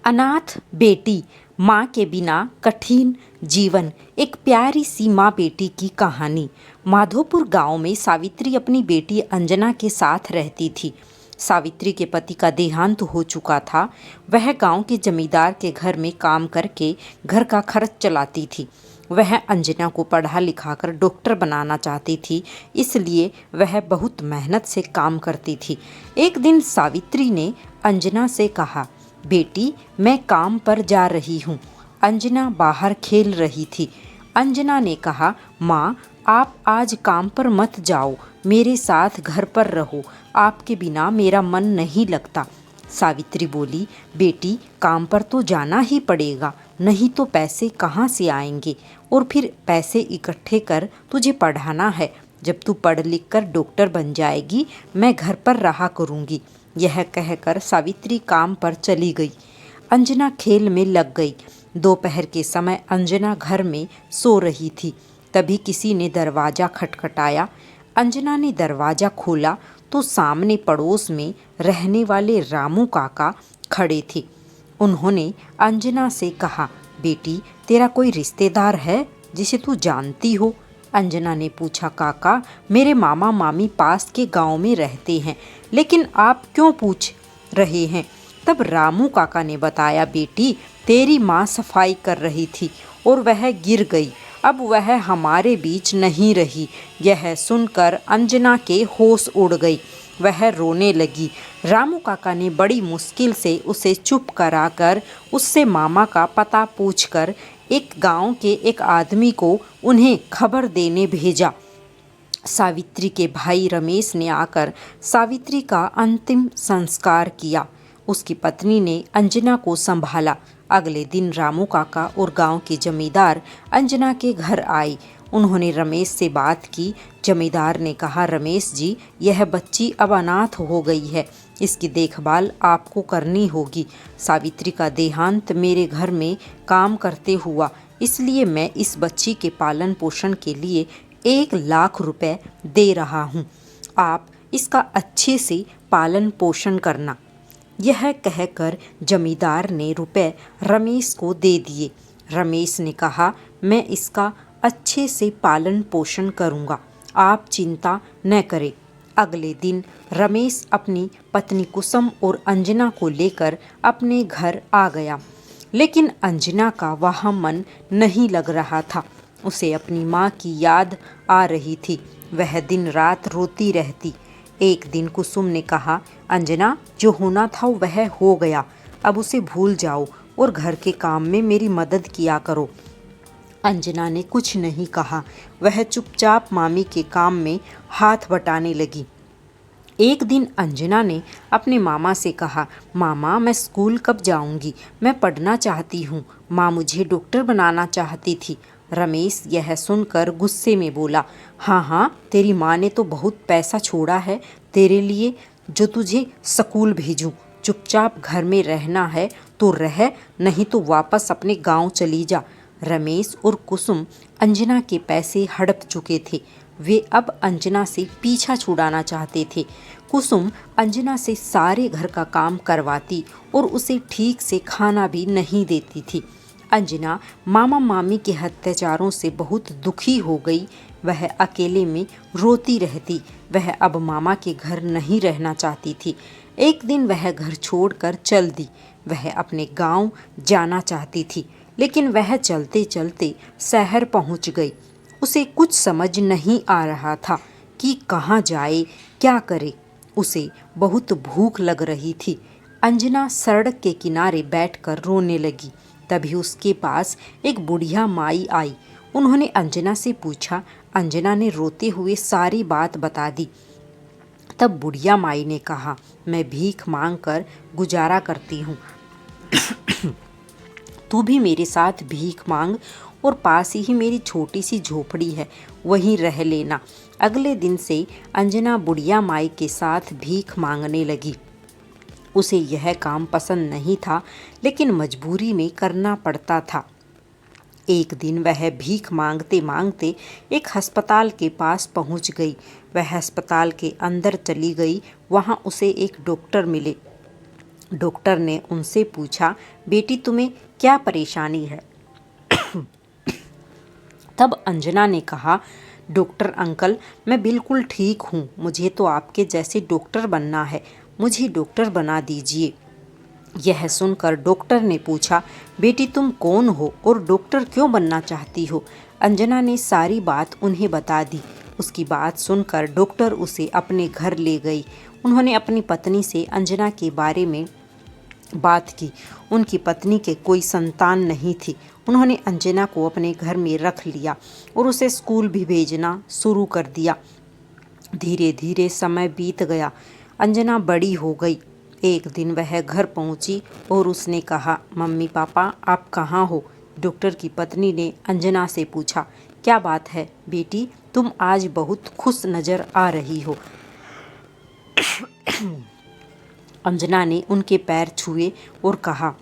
अनाथ बेटी, माँ के बिना कठिन जीवन। एक प्यारी सी माँ बेटी की कहानी। माधोपुर गांव में सावित्री अपनी बेटी अंजना के साथ रहती थी। सावित्री के पति का देहांत हो चुका था। वह गांव के जमींदार के घर में काम करके घर का खर्च चलाती थी। वह अंजना को पढ़ा लिखाकर डॉक्टर बनाना चाहती थी, इसलिए वह बहुत मेहनत से काम करती थी। एक दिन सावित्री ने अंजना से कहा, बेटी, मैं काम पर जा रही हूँ। अंजना बाहर खेल रही थी। अंजना ने कहा, माँ, आप आज काम पर मत जाओ, मेरे साथ घर पर रहो, आपके बिना मेरा मन नहीं लगता। सावित्री बोली, बेटी, काम पर तो जाना ही पड़ेगा, नहीं तो पैसे कहाँ से आएंगे, और फिर पैसे इकट्ठे कर तुझे पढ़ाना है। जब तू पढ़ लिख कर डॉक्टर बन जाएगी, मैं घर पर रहा करूँगी। यह कहकर सावित्री काम पर चली गई। अंजना खेल में लग गई। दोपहर के समय अंजना घर में सो रही थी। तभी किसी ने दरवाज़ा खटखटाया। अंजना ने दरवाज़ा खोला तो सामने पड़ोस में रहने वाले रामू काका खड़े थे। उन्होंने अंजना से कहा, बेटी, तेरा कोई रिश्तेदार है जिसे तू जानती हो? अंजना ने पूछा, काका, मेरे मामा मामी पास के गांव में रहते हैं, लेकिन आप क्यों पूछ रहे हैं? तब रामू काका ने बताया, बेटी, तेरी माँ सफाई कर रही थी और वह गिर गई। अब वह हमारे बीच नहीं रही। यह सुनकर अंजना के होश उड़ गई। वह रोने लगी। रामू काका ने बड़ी मुश्किल से उसे चुप कराकर उससे मामा का पता पूछकर एक गांव के एक आदमी को उन्हें खबर देने भेजा। सावित्री के भाई रमेश ने आकर सावित्री का अंतिम संस्कार किया। उसकी पत्नी ने अंजना को संभाला। अगले दिन रामू काका और गांव के जमींदार अंजना के घर आए। उन्होंने रमेश से बात की। जमींदार ने कहा, रमेश जी, यह बच्ची अब अनाथ हो गई है, इसकी देखभाल आपको करनी होगी। सावित्री का देहांत मेरे घर में काम करते हुआ, इसलिए मैं इस बच्ची के पालन पोषण के लिए 1 लाख रुपए दे रहा हूँ। आप इसका अच्छे से पालन पोषण करना। यह कहकर जमींदार ने रुपए रमेश को दे दिए। रमेश ने कहा, मैं इसका अच्छे से पालन पोषण करूँगा, आप चिंता न करें। अगले दिन रमेश अपनी पत्नी कुसुम और अंजना को लेकर अपने घर आ गया, लेकिन अंजना का वहाँ मन नहीं लग रहा था। उसे अपनी माँ की याद आ रही थी। वह दिन रात रोती रहती। एक दिन कुसुम ने कहा, अंजना, जो होना था वह हो गया, अब उसे भूल जाओ और घर के काम में मेरी मदद किया करो। अंजना ने कुछ नहीं कहा। वह चुपचाप मामी के काम में हाथ बटाने लगी। एक दिन अंजना ने अपने मामा से कहा, मामा, मैं स्कूल कब जाऊंगी? मैं पढ़ना चाहती हूँ। माँ मुझे डॉक्टर बनाना चाहती थी। रमेश यह सुनकर गुस्से में बोला, हाँ हाँ, तेरी माँ ने तो बहुत पैसा छोड़ा है तेरे लिए, जो तुझे स्कूल भेजूं। चुपचाप घर में रहना है तो रह, नहीं तो वापस अपने गांव चली जा। रमेश और कुसुम अंजना के पैसे हड़प चुके थे। वे अब अंजना से पीछा छुड़ाना चाहते थे। कुसुम अंजना से सारे घर का काम करवाती और उसे ठीक से खाना भी नहीं देती थी। अंजना मामा मामी के अत्याचारों से बहुत दुखी हो गई। वह अकेले में रोती रहती। वह अब मामा के घर नहीं रहना चाहती थी। एक दिन वह घर छोड़कर चल दी। वह अपने गांव जाना चाहती थी, लेकिन वह चलते चलते शहर पहुंच गई। उसे कुछ समझ नहीं आ रहा था कि कहाँ जाए, क्या करे। उसे बहुत भूख लग रही थी। अंजना सड़क के किनारे बैठकर रोने लगी। तभी उसके पास एक बुढ़िया माई आई। उन्होंने अंजना से पूछा। अंजना ने रोते हुए सारी बात बता दी। तब बुढ़िया माई ने कहा, मैं भीख मांग कर गुजारा करती हूँ, तू भी मेरे साथ भीख मांग और पास ही मेरी छोटी सी झोपड़ी है, वहीं रह लेना। अगले दिन से अंजना बुढ़िया माई के साथ भीख मांगने लगी। उसे यह काम पसंद नहीं था, लेकिन मजबूरी में करना पड़ता था। एक दिन वह भीख मांगते मांगते एक अस्पताल के पास पहुंच गई। वह अस्पताल के अंदर चली गई। वहां उसे एक डॉक्टर मिले। डॉक्टर ने उनसे पूछा, बेटी तुम्हें क्या परेशानी है? तब अंजना ने कहा, डॉक्टर अंकल मैं बिल्कुल ठीक हूँ, मुझे तो आपके जैसे डॉक्टर बनना है, मुझे डॉक्टर बना दीजिए। यह सुनकर डॉक्टर ने पूछा, बेटी तुम कौन हो और डॉक्टर क्यों बनना चाहती हो? अंजना ने सारी बात उन्हें बता दी। उसकी बात सुनकर डॉक्टर उसे अपने घर ले गई। उन्होंने अपनी पत्नी से अंजना के बारे में बात की। उनकी पत्नी के कोई संतान नहीं थी। उन्होंने अंजना को अपने घर में रख लिया और उसे स्कूल भी भेजना शुरू कर दिया। धीरे धीरे समय बीत गया। अंजना बड़ी हो गई। एक दिन वह घर पहुंची और उसने कहा, मम्मी पापा आप कहाँ हो? डॉक्टर की पत्नी ने अंजना से पूछा, क्या बात है बेटी, तुम आज बहुत खुश नजर आ रही हो। अंजना ने उनके पैर छुए और कहा,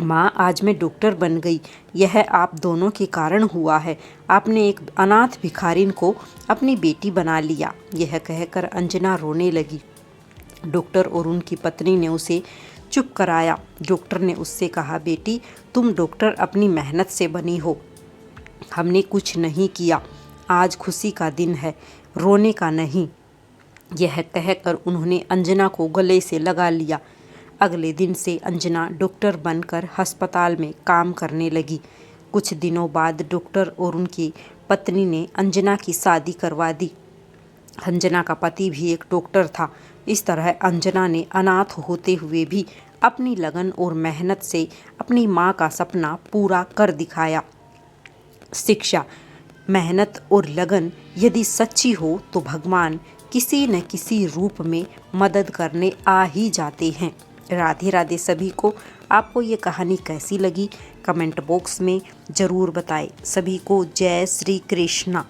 माँ आज मैं डॉक्टर बन गई, यह आप दोनों के कारण हुआ है। आपने एक अनाथ भिखारिन को अपनी बेटी बना लिया। यह कहकर अंजना रोने लगी। डॉक्टर और उनकी पत्नी ने उसे चुप कराया। डॉक्टर ने उससे कहा, बेटी तुम डॉक्टर अपनी मेहनत से बनी हो, हमने कुछ नहीं किया। आज खुशी का दिन है, रोने का नहीं। यह कहकर उन्होंने अंजना को गले से लगा लिया। अगले दिन से अंजना डॉक्टर बनकर अस्पताल में काम करने लगी। कुछ दिनों बाद डॉक्टर और उनकी पत्नी ने अंजना की शादी करवा दी। अंजना का पति भी एक डॉक्टर था। इस तरह अंजना ने अनाथ होते हुए भी अपनी लगन और मेहनत से अपनी माँ का सपना पूरा कर दिखाया। शिक्षा, मेहनत और लगन यदि सच्ची हो तो भगवान किसी न किसी रूप में मदद करने आ ही जाते हैं। राधे राधे सभी को। आपको ये कहानी कैसी लगी कमेंट बॉक्स में ज़रूर बताएं। सभी को जय श्री कृष्णा।